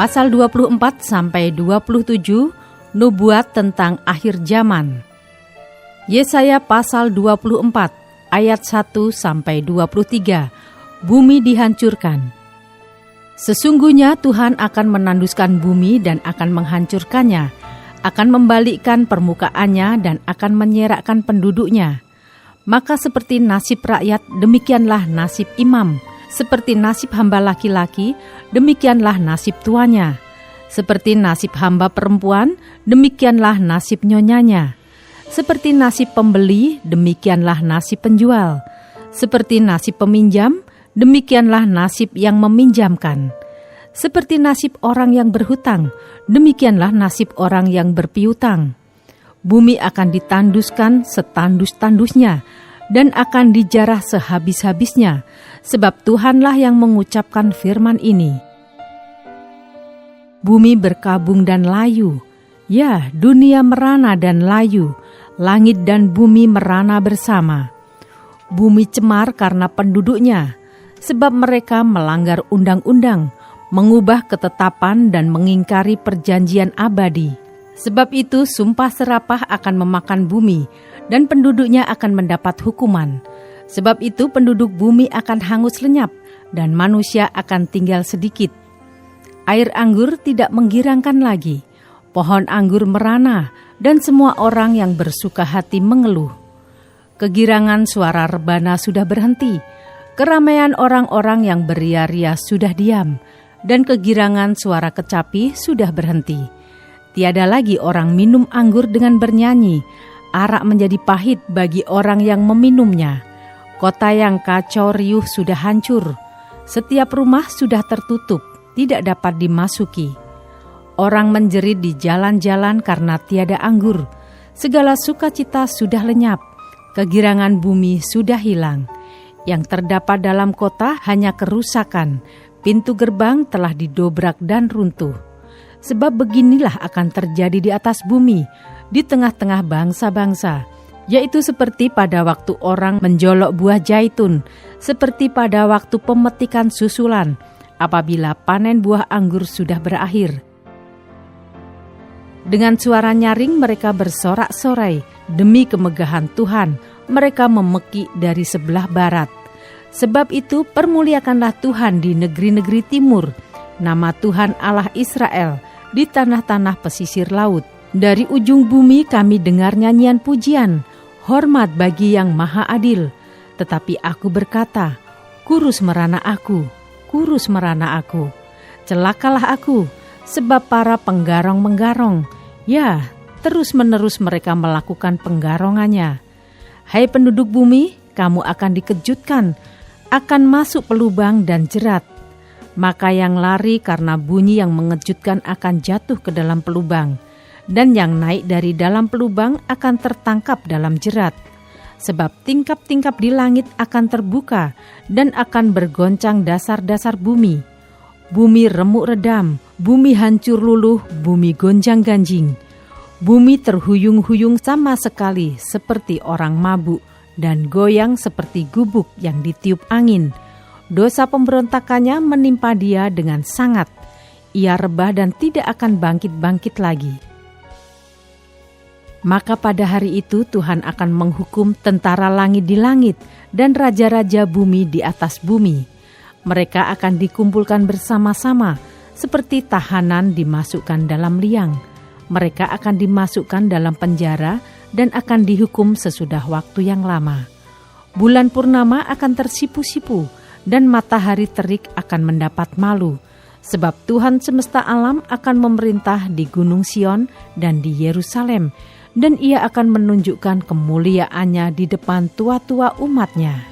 Pasal 24 sampai 27, nubuat tentang akhir zaman. Yesaya pasal 24 ayat 1 sampai 23, bumi dihancurkan. Sesungguhnya Tuhan akan menanduskan bumi dan akan menghancurkannya, akan membalikkan permukaannya dan akan menyerakkan penduduknya. Maka seperti nasib rakyat, demikianlah nasib imam. Seperti nasib hamba laki-laki, demikianlah nasib tuannya. Seperti nasib hamba perempuan, demikianlah nasib nyonyanya. Seperti nasib pembeli, demikianlah nasib penjual. Seperti nasib peminjam, demikianlah nasib yang meminjamkan. Seperti nasib orang yang berhutang, demikianlah nasib orang yang berpiutang. Bumi akan ditanduskan setandus-tandusnya dan akan dijarah sehabis-habisnya, sebab Tuhanlah yang mengucapkan firman ini. Bumi berkabung dan layu, ya dunia merana dan layu, langit dan bumi merana bersama. Bumi cemar karena penduduknya, sebab mereka melanggar undang-undang, mengubah ketetapan dan mengingkari perjanjian abadi. Sebab itu sumpah serapah akan memakan bumi, dan penduduknya akan mendapat hukuman. Sebab itu penduduk bumi akan hangus lenyap, dan manusia akan tinggal sedikit. Air anggur tidak menggirangkan lagi, pohon anggur merana, dan semua orang yang bersuka hati mengeluh. Kegirangan suara rebana sudah berhenti, keramaian orang-orang yang beria-ria sudah diam, dan kegirangan suara kecapi sudah berhenti. Tiada lagi orang minum anggur dengan bernyanyi, arak menjadi pahit bagi orang yang meminumnya. Kota yang kacau riuh sudah hancur, setiap rumah sudah tertutup, tidak dapat dimasuki. Orang menjerit di jalan-jalan karena tiada anggur, segala sukacita sudah lenyap, kegirangan bumi sudah hilang. Yang terdapat dalam kota hanya kerusakan, pintu gerbang telah didobrak dan runtuh. Sebab beginilah akan terjadi di atas bumi, di tengah-tengah bangsa-bangsa, yaitu seperti pada waktu orang menjolok buah zaitun, seperti pada waktu pemetikan susulan, apabila panen buah anggur sudah berakhir. Dengan suara nyaring mereka bersorak-sorai, demi kemegahan Tuhan, mereka memekik dari sebelah barat. Sebab itu permuliakanlah Tuhan di negeri-negeri timur, nama Tuhan Allah Israel, di tanah-tanah pesisir laut. Dari ujung bumi kami dengar nyanyian pujian, hormat bagi yang maha adil. Tetapi aku berkata, kurus merana aku, kurus merana aku. Celakalah aku, sebab para penggarong menggarong. Ya, terus-menerus mereka melakukan penggarongannya. Hai penduduk bumi, kamu akan dikejutkan, akan masuk pelubang dan jerat. Maka yang lari karena bunyi yang mengejutkan akan jatuh ke dalam pelubang, dan yang naik dari dalam pelubang akan tertangkap dalam jerat. Sebab tingkap-tingkap di langit akan terbuka, dan akan bergoncang dasar-dasar bumi. Bumi remuk redam, bumi hancur luluh, bumi gonjang-ganjing. Bumi terhuyung-huyung sama sekali seperti orang mabuk, dan goyang seperti gubuk yang ditiup angin. Dosa pemberontakannya menimpa dia dengan sangat. Ia rebah dan tidak akan bangkit-bangkit lagi. Maka pada hari itu Tuhan akan menghukum tentara langit di langit dan raja-raja bumi di atas bumi. Mereka akan dikumpulkan bersama-sama seperti tahanan dimasukkan dalam liang. Mereka akan dimasukkan dalam penjara dan akan dihukum sesudah waktu yang lama. Bulan purnama akan tersipu-sipu, dan matahari terik akan mendapat malu, sebab Tuhan semesta alam akan memerintah di Gunung Sion dan di Yerusalem, dan ia akan menunjukkan kemuliaannya di depan tua-tua umatnya.